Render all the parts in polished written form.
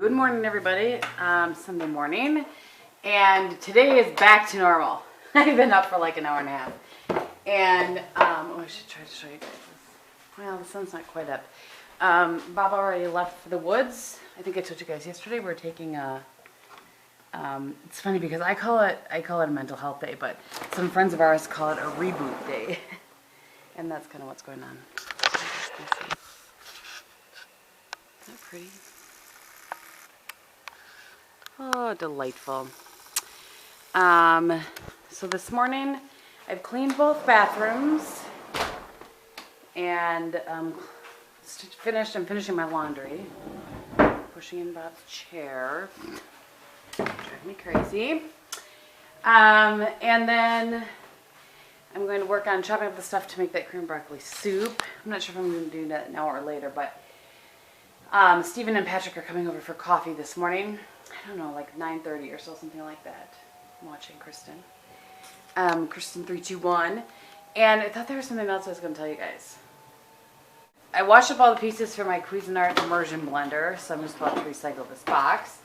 Good morning, everybody. Sunday morning, and today is back to normal. I've been up for like an hour and a half, and I should try to show you guys this. Well, the sun's not quite up. Bob already left for the woods. I think I told you guys yesterday we're taking a. It's funny because I call it a mental health day, but some friends of ours call it a reboot day, and that's kind of what's going on. Is that pretty? Oh, delightful. So this morning I've cleaned both bathrooms and I'm finishing my laundry. Pushing in Bob's chair. Drive me crazy. And then I'm going to work on chopping up the stuff to make that cream broccoli soup. I'm not sure if I'm going to do that now or later, but Stephen and Patrick are coming over for coffee this morning. I don't know, like 9:30 or so, something like that. I'm watching Kristin. Kristin 321. And I thought there was something else I was going to tell you guys. I washed up all the pieces for my Cuisinart immersion blender, so I'm just about to recycle this box.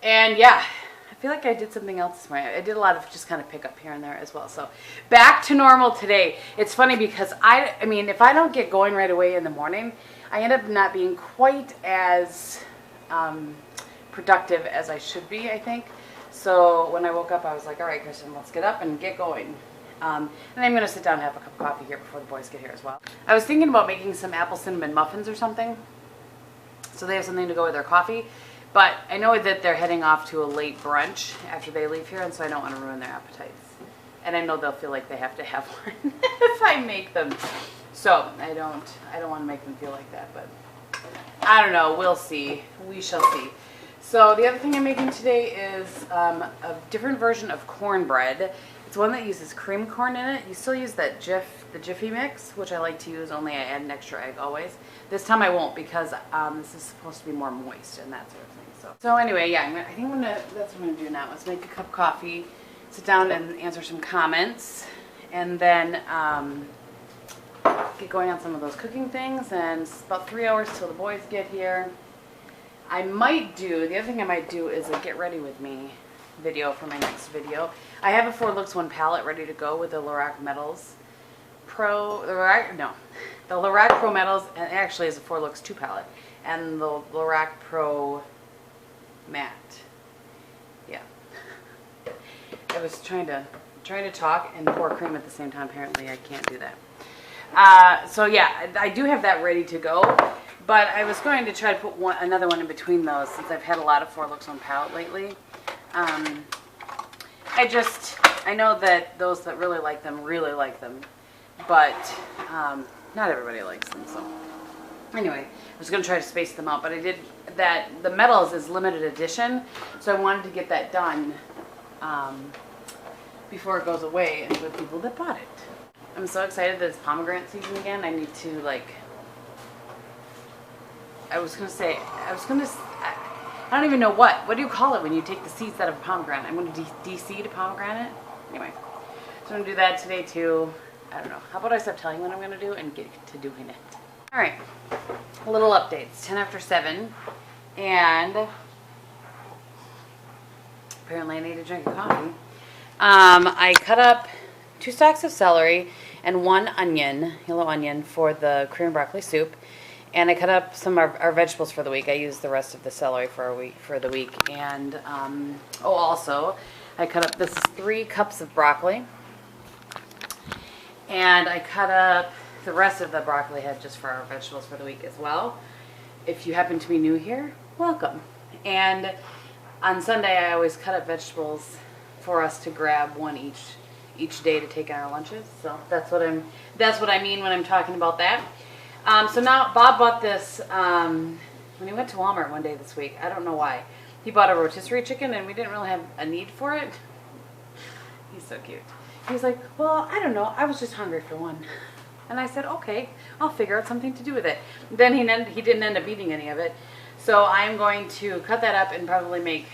And yeah, I feel like I did something else this morning. I did a lot of just kind of pick up here and there as well. So back to normal today. It's funny because I mean, if I don't get going right away in the morning, I end up not being quite as productive as I should be, I think. So when I woke up, I was like, all right, Kristin, let's get up and get going. And I'm going to sit down and have a cup of coffee here before the boys get here as well. I was thinking about making some apple cinnamon muffins or something, so they have something to go with their coffee. But I know that they're heading off to a late brunch after they leave here, and so I don't want to ruin their appetites. And I know they'll feel like they have to have one if I make them. So I don't want to make them feel like that, but I don't know. We'll see. We shall see. So the other thing I'm making today is a different version of cornbread. It's one that uses cream corn in it. You still use that the Jiffy mix, which I like to use, only I add an extra egg always. This time I won't because this is supposed to be more moist and that sort of thing. So anyway, yeah, I think that's what I'm going to do now. Is make a cup of coffee, sit down and answer some comments, and then get going on some of those cooking things. And it's about 3 hours till the boys get here. The other thing I might do is a get ready with me video for my next video. I have a 4 Looks 1 palette ready to go with the Lorac Metals Pro, the Lorac Pro Metals, and actually is a 4 Looks 2 palette, and the Lorac Pro Matte. Yeah. I was trying to talk and pour cream at the same time. Apparently I can't do that. So yeah, I do have that ready to go. But I was going to try to put another one in between those since I've had a lot of 4 Looks 1 palette lately. I know that those that really like them, but not everybody likes them. So anyway, I was going to try to space them out, but I did that. The Metals is limited edition, so I wanted to get that done before it goes away and with people that bought it. I'm so excited that it's pomegranate season again. I need to I don't even know what do you call it when you take the seeds out of a pomegranate? I'm going to de-seed a pomegranate. Anyway, so I'm going to do that today too. I don't know. How about I stop telling what I'm going to do and get to doing it? All right, little updates. 10 after 7, and apparently I need to drink a coffee. I cut up 2 stalks of celery and 1 onion, yellow onion, for the cream broccoli soup. And I cut up some of our vegetables for the week. I used the rest of the celery for the week. And, also, I cut up, this is 3 cups of broccoli. And I cut up the rest of the broccoli head just for our vegetables for the week as well. If you happen to be new here, welcome. And on Sunday, I always cut up vegetables for us to grab one each day to take on our lunches. So that's what I mean when I'm talking about that. So now Bob bought this when he went to Walmart one day this week. I don't know why. He bought a rotisserie chicken and we didn't really have a need for it. He's so cute. He's like, well, I don't know. I was just hungry for one. And I said, okay, I'll figure out something to do with it. Then he didn't end up eating any of it. So I'm going to cut that up and probably make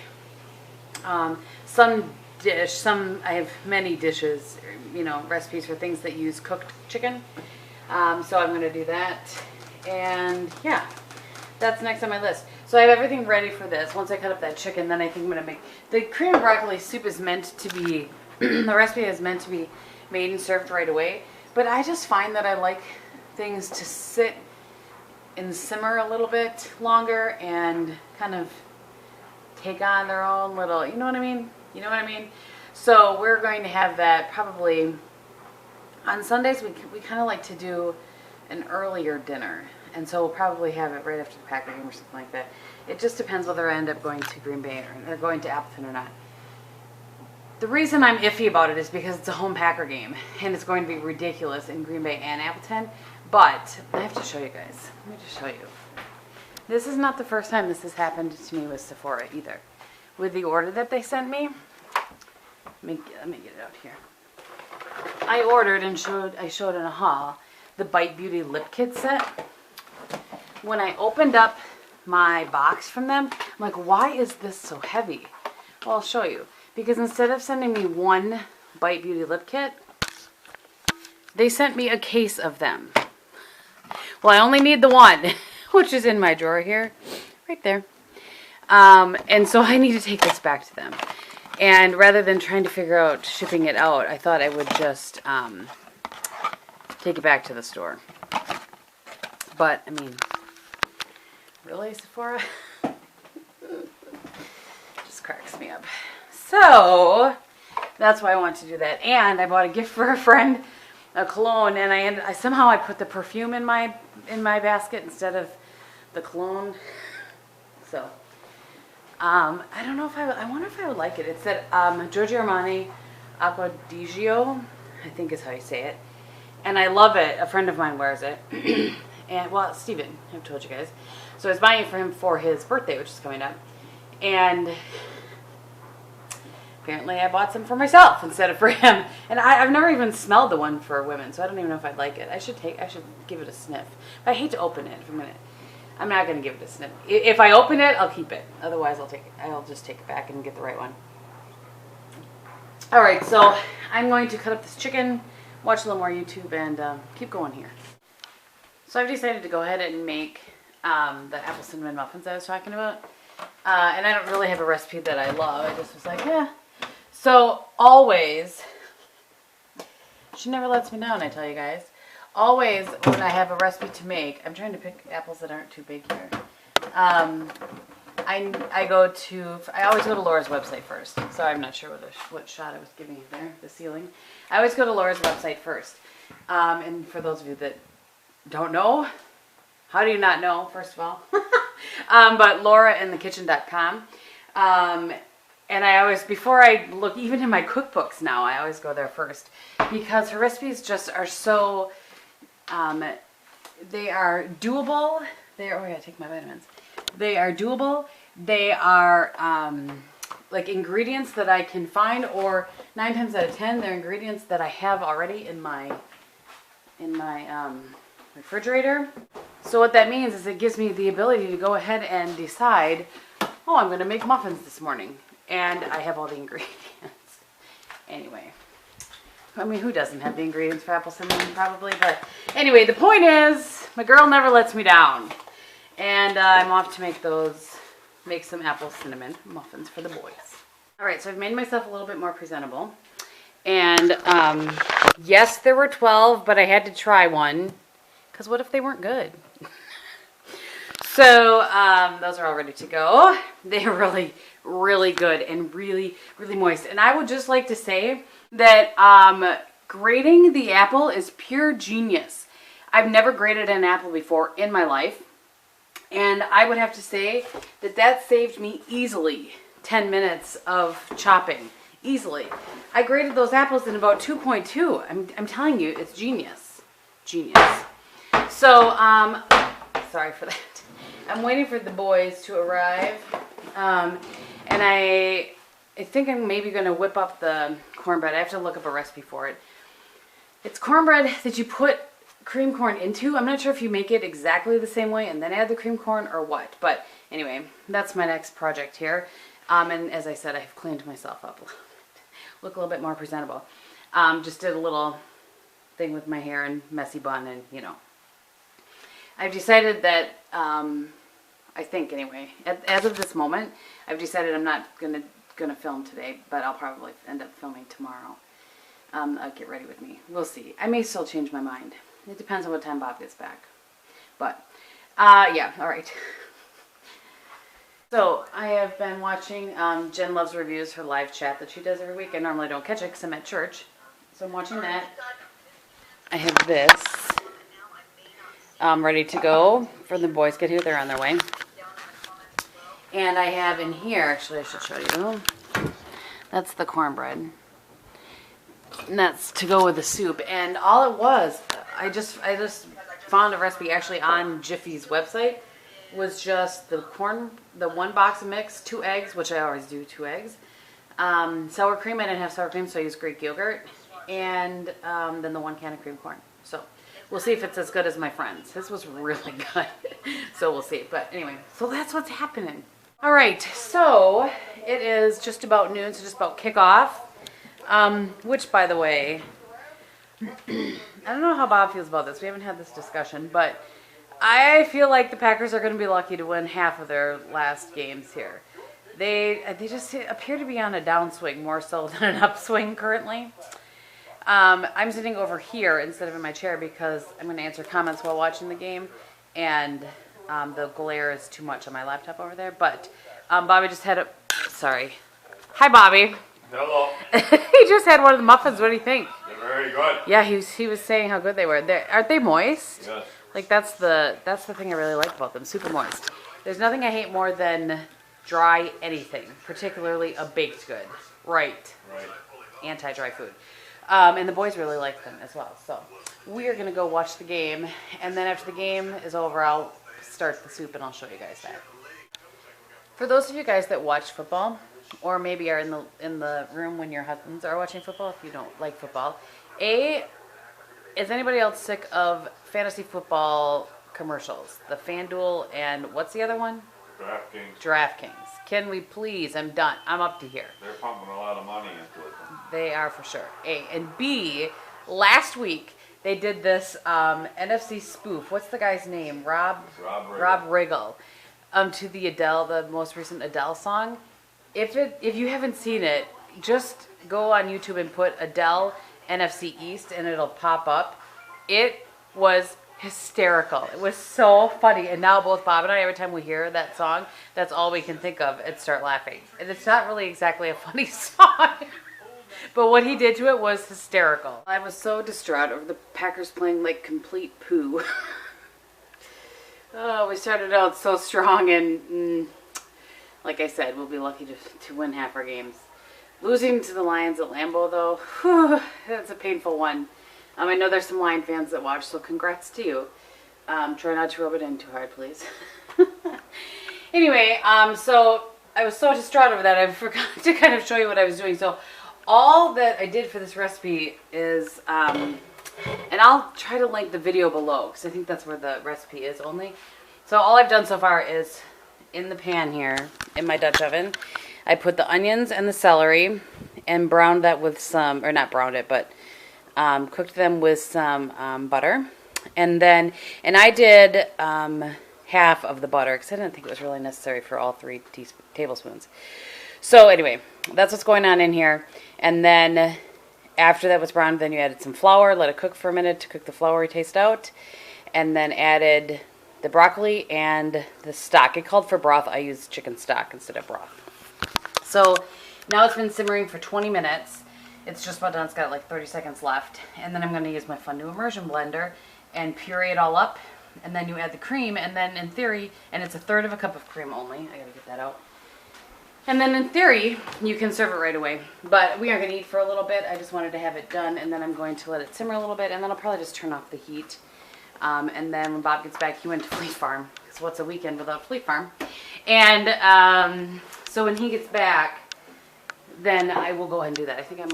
some dish. I have many dishes, recipes for things that use cooked chicken. So I'm going to do that. And yeah, that's next on my list. So So I have everything ready for this. Once I cut up that chicken, then I think I'm going to make... The cream and broccoli soup is meant to be... the recipe is meant to be made and served right away. But I just find that I like things to sit and simmer a little bit longer and kind of take on their own little... You know what I mean? You know what I mean? So we're going to have that probably... On Sundays, we kind of like to do an earlier dinner. And so we'll probably have it right after the Packer game or something like that. It just depends whether I end up going to Green Bay or going to Appleton or not. The reason I'm iffy about it is because it's a home Packer game. And it's going to be ridiculous in Green Bay and Appleton. But I have to show you guys. Let me just show you. This is not the first time this has happened to me with Sephora either. With the order that they sent me. Let me get it out here. I ordered and I showed in a haul the Bite Beauty Lip Kit set. When I opened up my box from them, I'm like, why is this so heavy? Well, I'll show you. Because instead of sending me one Bite Beauty Lip Kit, they sent me a case of them. Well, I only need the one, which is in my drawer here, right there. And so I need to take this back to them. And rather than trying to figure out shipping it out, I thought I would just take it back to the store. But, I mean... Really, Sephora? Just cracks me up. So, that's why I want to do that. And I bought a gift for a friend, a cologne, and I somehow put the perfume in my basket instead of the cologne. So, I don't know if I wonder if I would like it. It said Giorgio Armani Acqua di Gio, I think is how you say it. And I love it. A friend of mine wears it. And, well, Steven, I've told you guys. So I was buying it for him for his birthday, which is coming up. And apparently I bought some for myself instead of for him. And I've never even smelled the one for women, so I don't even know if I'd like it. I should give it a sniff. But I hate to open it. I'm not going to give it a sniff. If I open it, I'll keep it. Otherwise, I'll just take it back and get the right one. All right, so I'm going to cut up this chicken, watch a little more YouTube, and keep going here. So I've decided to go ahead and make the apple cinnamon muffins I was talking about. And I don't really have a recipe that I love. I just was like, yeah. So always, she never lets me down, I tell you guys. Always when I have a recipe to make, I'm trying to pick apples that aren't too big here. I always go to Laura's website first. So I'm not sure what shot I was giving you there, the ceiling. I always go to Laura's website first. And for those of you that don't know, how do you not know, first of all? But laurainthekitchen.com. And I always, before I look even in my cookbooks now, I always go there first. Because her recipes just are so, they are doable. Oh, I gotta take my vitamins. They are doable. They are like ingredients that I can find, or 9 times out of 10, they're ingredients that I have already in my refrigerator. So what that means is it gives me the ability to go ahead and decide, oh, I'm going to make muffins this morning. And I have all the ingredients. Anyway. I mean, who doesn't have the ingredients for apple cinnamon? Probably. But anyway, the point is, my girl never lets me down. And I'm off to make some apple cinnamon muffins for the boys. Alright, so I've made myself a little bit more presentable. And, yes, there were 12, but I had to try one. Because what if they weren't good? So, those are all ready to go. They're really, really good and really, really moist. And I would just like to say that grating the apple is pure genius. I've never grated an apple before in my life. And I would have to say that saved me easily 10 minutes of chopping. Easily. I grated those apples in about 2.2. I'm telling you, it's genius. Genius. So, sorry for that. I'm waiting for the boys to arrive. And I think I'm maybe going to whip up the cornbread. I have to look up a recipe for it. It's cornbread that you put cream corn into. I'm not sure if you make it exactly the same way and then add the cream corn or what. But anyway, that's my next project here. And as I said, I've cleaned myself up a little bit. Look a little bit more presentable. Just did a little thing with my hair and messy bun and, you know. I've decided that I think anyway. As of this moment, I've decided I'm not gonna film today, but I'll probably end up filming tomorrow. I'll get ready with me. We'll see. I may still change my mind. It depends on what time Bob gets back. But, yeah, all right. So, I have been watching Jen Loves Reviews, her live chat that she does every week. I normally don't catch it because I'm at church. So I'm watching that. I have this ready to go for the boys get here. They're on their way. And I have in here, actually I should show you. That's the cornbread. And that's to go with the soup. And all it was, I just found a recipe actually on Jiffy's website. Was just the one box of mix, 2 eggs, which I always do, 2 eggs. Sour cream, I didn't have sour cream, so I used Greek yogurt. And then the 1 can of cream corn. So we'll see if it's as good as my friend's. This was really good. So we'll see. But anyway, so that's what's happening. All right, so it is just about noon, so just about kickoff. Which, by the way, I don't know how Bob feels about this. We haven't had this discussion, but I feel like the Packers are going to be lucky to win half of their last games here. They just appear to be on a downswing more so than an upswing currently. I'm sitting over here instead of in my chair because I'm going to answer comments while watching the game, and the glare is too much on my laptop over there. But Bobby just had a... Sorry. Hi, Bobby. Hello. He just had one of the muffins. What do you think? They're very good. Yeah, he was saying how good they were. Aren't they moist? Yes. Like that's the thing I really like about them. Super moist. There's nothing I hate more than dry anything, particularly a baked good. Right. Anti-dry food. And the boys really like them as well. So we are gonna go watch the game, and then after the game is over, I'll start the soup and I'll show you guys that. For those of you guys that watch football, or maybe are in the room when your husbands are watching football, if you don't like football, is anybody else sick of fantasy football commercials? The FanDuel and what's the other one? DraftKings. Can we please? I'm done. I'm up to here. They're pumping a lot of money into it. They are for sure. A. And B, last week they did this NFC spoof. What's the guy's name? Rob Riggle. To the Adele, the most recent Adele song. If you haven't seen it, just go on YouTube and put Adele NFC East and it'll pop up. It was hysterical. It was so funny. And now both Bob and I, every time we hear that song, that's all we can think of and start laughing. And it's not really exactly a funny song. But what he did to it was hysterical. I was so distraught over the Packers playing like complete poo. Oh, we started out so strong and... like I said, we'll be lucky to win half our games. Losing to the Lions at Lambeau, though, whew, that's a painful one. I know there's some Lion fans that watch, so congrats to you. Try not to rub it in too hard, please. Anyway, so I was so distraught over that, I forgot to kind of show you what I was doing. So all that I did for this recipe is, and I'll try to link the video below, because I think that's where the recipe is only. So all I've done so far is... in the pan here, in my Dutch oven, I put the onions and the celery and browned that with some, or not browned it, but cooked them with some butter. And I did half of the butter because I didn't think it was really necessary for all 3 tablespoons. So anyway, that's what's going on in here. And then after that was browned, then you added some flour, let it cook for a minute to cook the floury taste out, and then added the broccoli and the stock. It called for broth. I used chicken stock instead of broth. So now it's been simmering for 20 minutes. It's just about done. It's got like 30 seconds left. And then I'm going to use my fun new immersion blender and puree it all up. And then you add the cream. And then in theory, and it's 1/3 cup of cream only. I got to get that out. And then in theory, you can serve it right away. But we aren't going to eat for a little bit. I just wanted to have it done. And then I'm going to let it simmer a little bit. And then I'll probably just turn off the heat. And then when Bob gets back, he went to Fleet Farm. Because what's a weekend without Fleet Farm? And so when he gets back, then I will go ahead and do that. I think I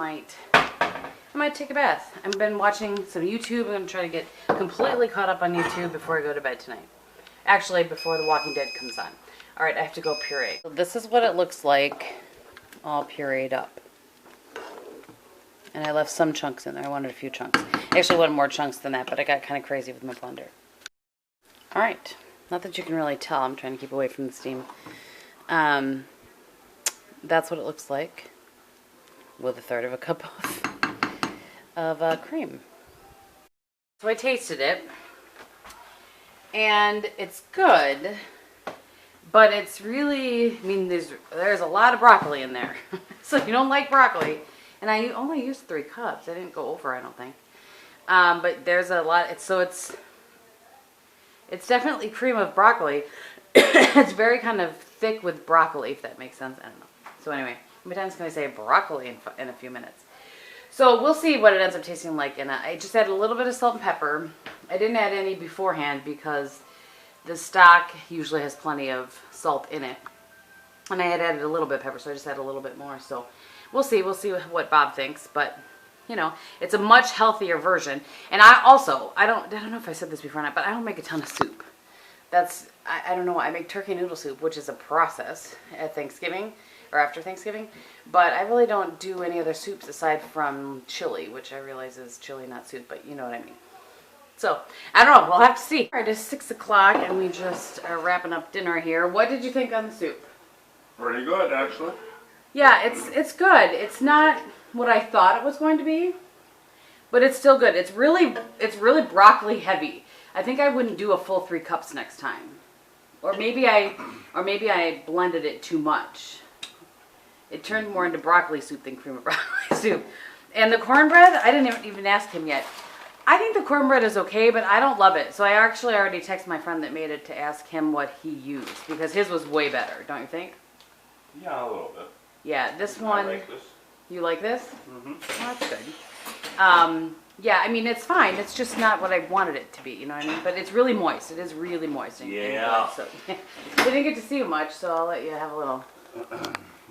might take a bath. I've been watching some YouTube. I'm going to try to get completely caught up on YouTube before I go to bed tonight. Actually, before The Walking Dead comes on. All right, I have to go puree. So this is what it looks like all pureed up. And I left some chunks in there. I wanted a few chunks. I actually wanted more chunks than that, but I got kind of crazy with my blender. All right. Not that you can really tell. I'm trying to keep away from the steam. That's what it looks like with a third of a cup of cream. So I tasted it, and it's good, but it's really, I mean, there's a lot of broccoli in there. So if you don't like broccoli, and I only used 3 cups. I didn't go over, I don't think. But there's a lot. It's definitely cream of broccoli. It's very kind of thick with broccoli, if that makes sense. I don't know. So anyway, how many times can I say broccoli in a few minutes? So we'll see what it ends up tasting like. And I just added a little bit of salt and pepper. I didn't add any beforehand because the stock usually has plenty of salt in it. And I had added a little bit of pepper, so I just added a little bit more. So we'll see what Bob thinks. But, you know, it's a much healthier version. And I don't know if I said this before or not, but I don't make a ton of soup. I don't know, I make turkey noodle soup, which is a process at Thanksgiving. Or after Thanksgiving, but I really don't do any other soups aside from chili, which I realize is chili, not soup, but you know what I mean. So, I don't know, we'll have to see. All right, it's 6 o'clock, and we just are wrapping up dinner here. What did you think on the soup? Pretty good, actually. Yeah, it's good. It's not what I thought it was going to be, but it's still good. It's really broccoli heavy. I think I wouldn't do a full 3 cups next time, or maybe I blended it too much. It turned more into broccoli soup than cream of broccoli soup. And the cornbread, I didn't even ask him yet. I think the cornbread is okay, but I don't love it. So I actually already texted my friend that made it to ask him what he used, because his was way better, don't you think? Yeah, a little bit. Yeah, this one. I like this. You like this? Mm-hmm. Well, that's good. Yeah, I mean, it's fine. It's just not what I wanted it to be, you know what I mean? But it's really moist. It is really moist. And Yeah. good, so I didn't get to see you much, so I'll let you have a little.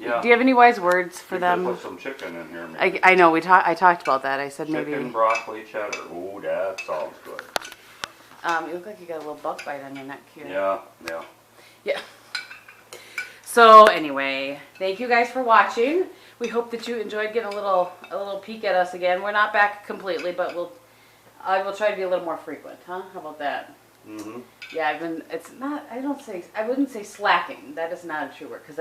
Yeah. Do you have any wise words for them? Put some chicken in here, maybe. I know, I talked about that. I said maybe. Chicken, broccoli, cheddar. Ooh, that sounds good. You look like you got a little bug bite on your neck here. Yeah. Yeah. So anyway, thank you guys for watching. We hope that you enjoyed getting a little peek at us again. We're not back completely, but I will try to be a little more frequent, huh? How about that? Mm-hmm. Yeah, I wouldn't say slacking. That is not a true word, because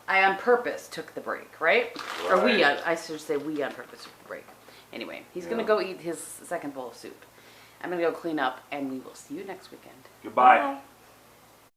I on purpose took the break, right? Or I should say we on purpose took the break. Anyway, he's going to go eat his second bowl of soup. I'm going to go clean up, and we will see you next weekend. Goodbye. Bye.